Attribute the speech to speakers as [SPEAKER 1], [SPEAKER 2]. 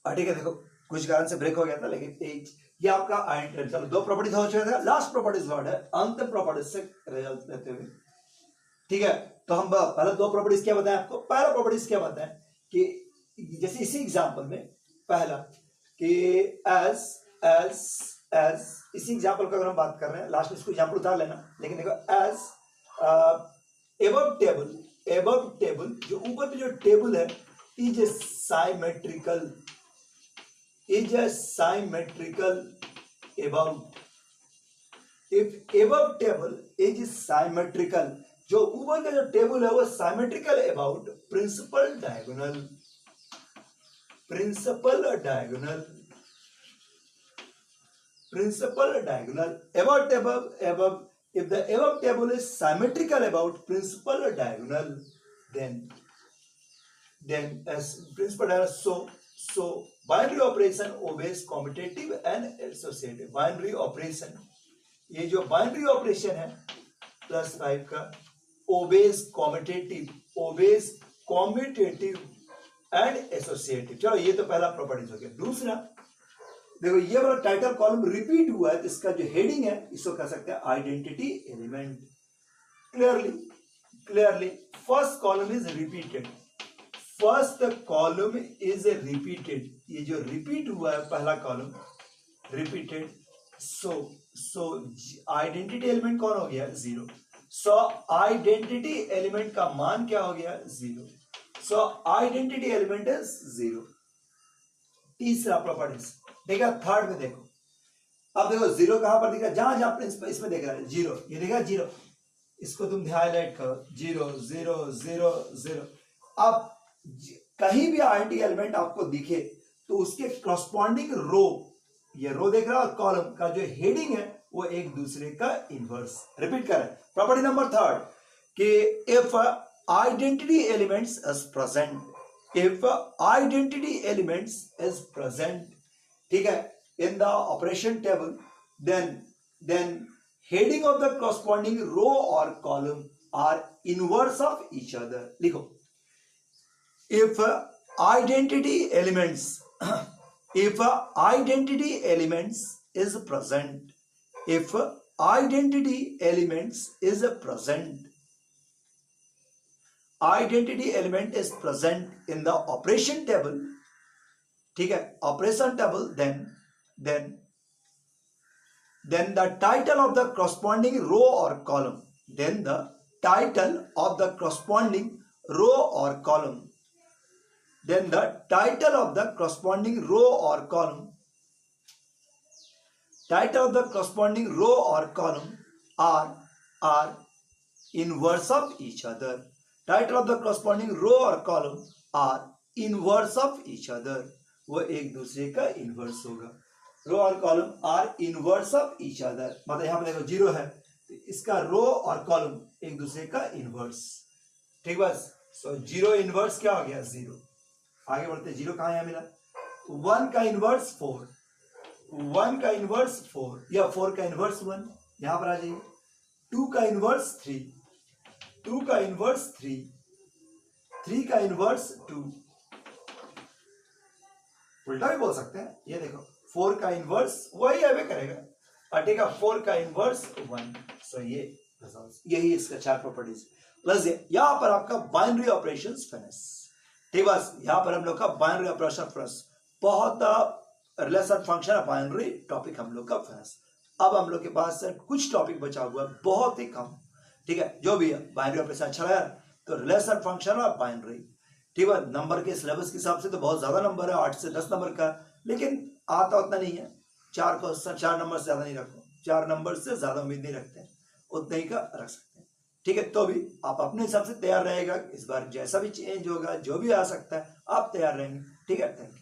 [SPEAKER 1] ठीक है, देखो कुछ कारण से ब्रेक हो गया था, लेकिन ये आपका आइडेंटिटी। चलो दो प्रॉपर्टीज हो चुके थे, लास्ट प्रॉपर्टीज वर्ड है अंतिम प्रॉपर्टीज से रिजल्ट लेते हुए। ठीक है, तो हम पहले दो प्रॉपर्टीज क्या बताएं आपको। पहला प्रॉपर्टीज क्या बताएं कि जैसे इसी एग्जांपल में पहला कि एज एज एज इसी एग्जांपल का अगर हम बात कर रहे हैं, लास्ट में इसको एग्जांपल उतार लेना, लेकिन देखो एज एबव टेबल जो ऊपर पे जो टेबल है is a symmetrical above. If above table is symmetrical, जो ऊपर का जो टेबल है वो symmetrical about principal diagonal above table above. If the above table is symmetrical about principal diagonal, then as principal diagonal, so binary operation obeys commutative and associative. Binary operation, ये जो binary operation है +5 का obeys commutative and associative. चलो ये तो पहला properties हो गया। दूसरा देखो ये वाला टाइटल कॉलम रिपीट हुआ है, इसका जो हेडिंग है इसको कह सकते हैं identity element. Clearly first column is repeated, ये जो रिपीट हुआ है पहला कॉलम रिपीटेड, सो आइडेंटिटी एलिमेंट कौन हो गया 0। सो आइडेंटिटी एलिमेंट का मान क्या हो गया 0। सो आइडेंटिटी एलिमेंट इज 0। तीसरा प्रॉपर्टीज देखा, थर्ड में देखो, अब देखो 0 कहां पर दिख रहा है, जहां जहां इसमें देख रहा है 0, ये देखा 0, इसको तुम हाईलाइट करो 0 0 0 0। अब कहीं भी आइडेंटिटी एलिमेंट आपको दिखे तो उसके करस्पॉन्डिंग रो, ये रो देख रहा है, कॉलम का जो हेडिंग है वो एक दूसरे का इनवर्स। रिपीट करें प्रॉपर्टी नंबर थर्ड कि if identity elements is present, if identity elements is present, ठीक है, in the operation table, then heading of the corresponding row or column are inverse of each other. लिखो if identity elements is present, if identity elements is present, identity element is present in the operation table, ठीक है, operation table, then the title of the corresponding row or column, then the title of the corresponding row or column, then the title of the corresponding row or column, title of the corresponding row or column are inverse of each other. Title of the corresponding रो और column are inverse of each other, वो एक दूसरे का inverse होगा। रो और column are inverse of each other, मतलब यहां पे देखो 0 है तो इसका रो और कॉलम एक दूसरे का इनवर्स। ठीक बस, सो 0 इनवर्स क्या हो गया 0। आगे बढ़ते, 0 कहां यहां मिला, 1 का इनवर्स 4, 1 का इनवर्स 4 या 4 का इनवर्स 1, यहां पर आ जाइए। 2 का इनवर्स 3, 2 का इनवर्स 3, 3 का इनवर्स 2, उल्टा भी बोल सकते हैं। ये देखो 4 का इनवर्स वही अवे करेगा, ठीक है, 4 का इनवर्स 1। सो यही इसका 4 प्रॉपर्टीज प्लस यहां पर आपका बाइनरी ऑपरेशंस फिनिश। ठीक बस, यहां पर हम लोग का बाइनरी ऑपरेशन फिनिश, बहुत रिलेशन फंक्शन बाइनरी टॉपिक हम लोग का फिनिश। अब हम लोग के पास कुछ टॉपिक बचा हुआ है, बहुत ही कम, ठीक है, जो भी है बाइनरी ऑपरेशन अच्छा लगा तो रिलेशन फंक्शन और बाइनरी, ठीक है। नंबर के सिलेबस के हिसाब से तो बहुत ज्यादा नंबर है, 8 से 10 नंबर का, लेकिन आता उतना नहीं है। 4 नंबर से ज्यादा नहीं रखो, 4 नंबर से ज्यादा उम्मीद नहीं रखते हैं, उतना ही का रख सकते हैं, ठीक है। तो भी आप अपने हिसाब से तैयार रहेगा, इस बार जैसा भी चेंज होगा, जो भी आ सकता है आप तैयार रहेंगे, ठीक है। Thank you.